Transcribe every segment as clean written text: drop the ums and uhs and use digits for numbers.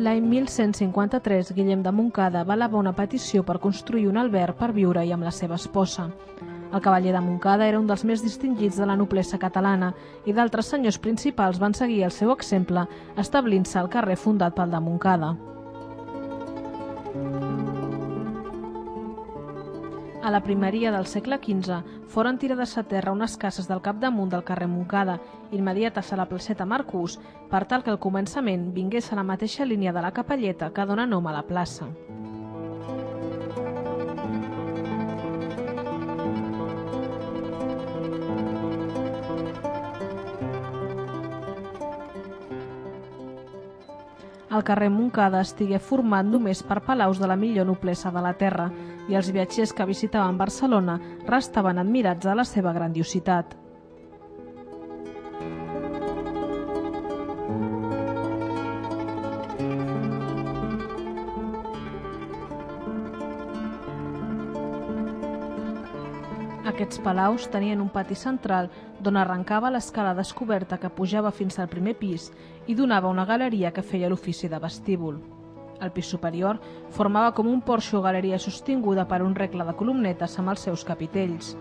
L'any 1153, Guillem de Montcada va elevar una petició per construir un alberg per viure-hi amb la seva esposa. El cavaller de Montcada era un dels més distingits de la noblesa catalana i d'altres senyors principals van seguir el seu exemple, establint-se al carrer fundat pel de Montcada. A la primeria del segle XV foren tirades a terra unes cases del capdamunt del carrer Montcada, immediates a la placeta Marcús, per tal que al començament vingués a la mateixa línia de la capelleta que dona nom a la plaça. El carrer Montcada estigué format només per palaus de la millor noblesa de la terra i els viatgers que visitaven Barcelona restaven admirats de la seva grandiositat. Aquests palaus tenien un pati central d'on arrencava l'escala descoberta que pujava fins al primer pis i donava una galeria que feia l'ofici de vestíbul. El pis superior formava com un porxo o galeria sostinguda per un regle de columnetes amb els seus capitells.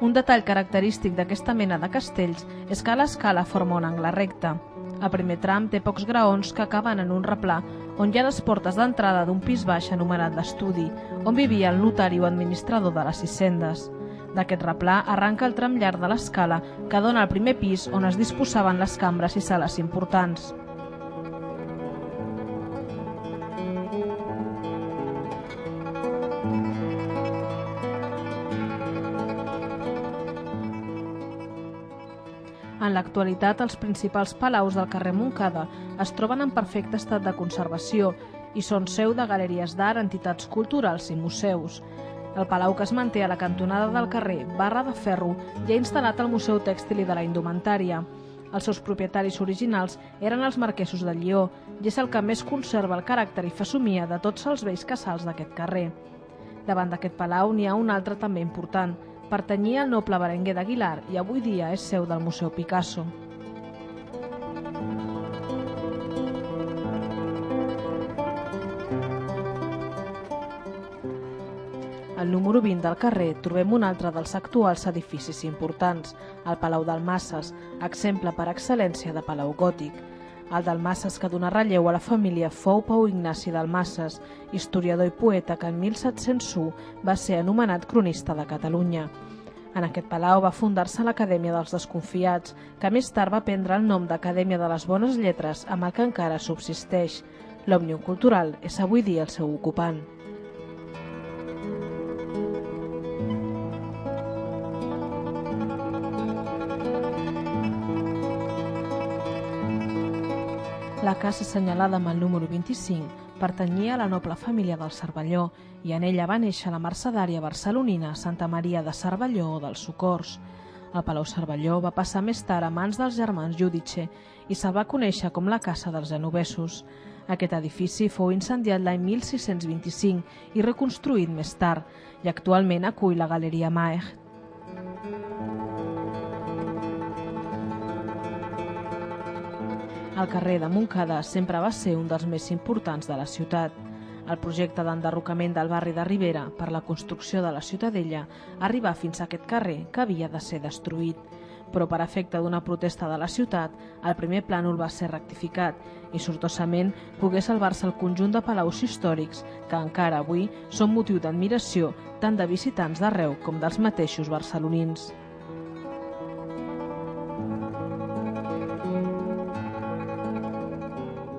Un detall característic d'aquesta mena de castells és que l'escala forma un angle recte. El primer tram té pocs graons que acaben en un replà on hi ha les portes d'entrada d'un pis baix anomenat l'estudi, on vivia el notari o administrador de les hisendes. D'aquest replà arranca el tram llarg de l'escala que dona al primer pis on es disposaven les cambres i sales importants. En l'actualitat, els principals palaus del carrer Montcada es troben en perfecte estat de conservació i són seu de galeries d'art, entitats culturals i museus. El palau que es manté a la cantonada del carrer Barra de Ferro hi ha instal·lat el Museu Tèxtil i de la Indumentària. Els seus propietaris originals eren els marquesos de Lleó i és el que més conserva el caràcter i fesomia de tots els vells casals d'aquest carrer. Davant d'aquest palau n'hi ha un altre també important. Pertanyia al noble Berenguer d'Aguilar i avui dia és seu del Museu Picasso. Al número 20 del carrer trobem un altre dels actuals edificis importants, el Palau Dalmases, exemple per excel·lència de palau gòtic. El Dalmases, que dona relleu a la família, fou Pau Ignasi Dalmases, historiador i poeta que en 1701 va ser anomenat cronista de Catalunya. En aquest palau va fundar-se l'Acadèmia dels Desconfiats, que més tard va prendre el nom d'Acadèmia de les Bones Lletres, amb el que encara subsisteix. L'Òmnium Cultural és avui dia el seu ocupant. La casa assenyalada amb el número 25 pertanyia a la noble família del Cervelló i en ella va néixer la mercedària barcelonina Santa Maria de Cervelló o dels Socors. El Palau Cervelló va passar més tard a mans dels germans Júdice i se'l va conèixer com la Casa dels Genovesos. Aquest edifici fou incendiat l'any 1625 i reconstruït més tard i actualment acull la Galeria Maech. El carrer de Montcada sempre va ser un dels més importants de la ciutat. El projecte d'enderrocament del barri de Ribera per la construcció de la Ciutadella arribà fins a aquest carrer que havia de ser destruït. Però per efecte d'una protesta de la ciutat, el primer plànol va ser rectificat i sortosament pogué salvar-se el conjunt de palaus històrics que encara avui són motiu d'admiració tant de visitants d'arreu com dels mateixos barcelonins.